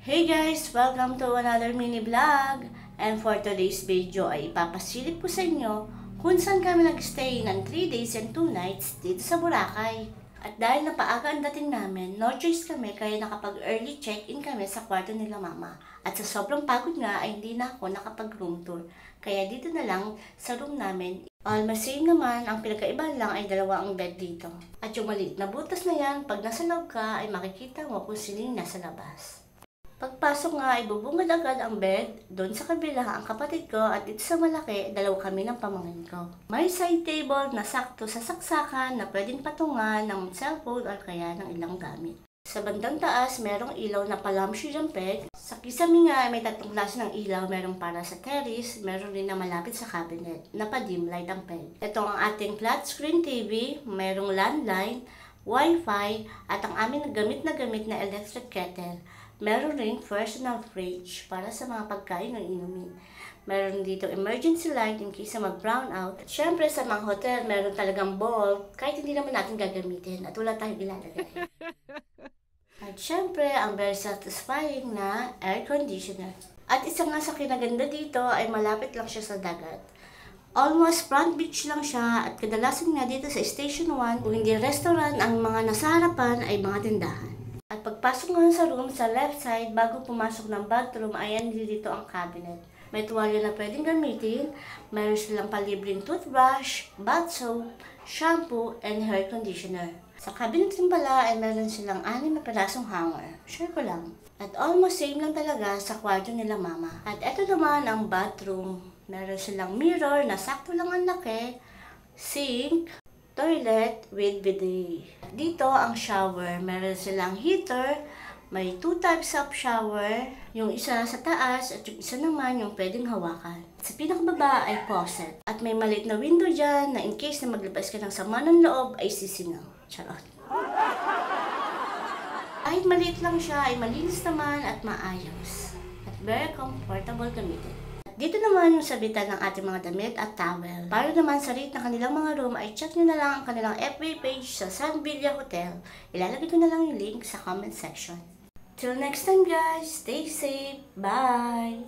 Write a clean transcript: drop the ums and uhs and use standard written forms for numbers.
Hey guys! Welcome to another mini vlog. And for today's video ay ipapasilip ko sa inyo kung saan kami nag-stay ng 3 days and 2 nights dito sa Boracay. At dahil napaaga ang dating namin, no choice kami kaya nakapag-early check-in kami sa kwarto nila mama. At sa sobrang pagod nga ay hindi na ako nakapag-room tour. Kaya dito na lang sa room namin. Almost same naman, ang pinagkaiba lang ay dalawa ang bed dito. At yung maliit na butas na yan, pag nasa loob ka ay makikita mo kung sino nasa labas. Pagpasok nga ay bubungad agad ang bed, doon sa kabila ang kapatid ko at dito sa malaki, dalawa kami ng pamangkin ko. May side table na sakto sa saksakan na pwedeng patungan ng cellphone or kaya ng ilang gamit. Sa bandang taas, merong ilaw na pa-lampshade ang peg. Sa kisame nga ay may tatlong klase ng ilaw, merong para sa terrace, meron din na malapit sa cabinet, na pa-dim light ang peg. Ito ang ating flat screen TV, merong landline, wifi, at ang aming gamit na electric kettle. Meron rin personal fridge para sa mga pagkain ng inumin. Meron dito emergency light in case na mag-brown out. At syempre sa mga hotel, meron talagang bulb kahit hindi naman natin gagamitin at wala tayong ilalagay. At syempre, ang very satisfying na air conditioner. At isa nga sa kinaganda dito ay malapit lang siya sa dagat. Almost front beach lang siya at kadalasan nga dito sa Station 1, kung hindi restaurant, ang mga nasa harapan ay mga tindahan. At pagpasok nga sa room, sa left side, bago pumasok ng bathroom, ayan dito ang cabinet. May tuwalya na pwedeng gamitin, mayroon silang palibreng toothbrush, bath soap, shampoo, and hair conditioner. Sa cabinet rin pala ay meron silang 6 na pirasong hanger. Share ko lang. At almost same lang talaga sa kwarto nila mama. At eto naman ang bathroom. Meron silang mirror na sakto lang ang laki, sink, toilet with bidet. Dito ang shower, meron silang heater, may 2 types of shower, yung isa sa taas at yung isa naman yung pwedeng hawakan. Sa pinakababa ay faucet at may maliit na window dyan na in case na maglabas ka ng sama ng loob ay sisingaw. Charot. Kahit maliit lang siya ay malinis naman at maayos at very comfortable gamitin. Dito naman yung sabitan ng ating mga damit at towel. Para naman sa rate ng kanilang mga room ay check nyo na lang ang kanilang FB page sa San Villa Hotel. Ilalagay ko na lang yung link sa comment section. Till next time guys, stay safe, bye!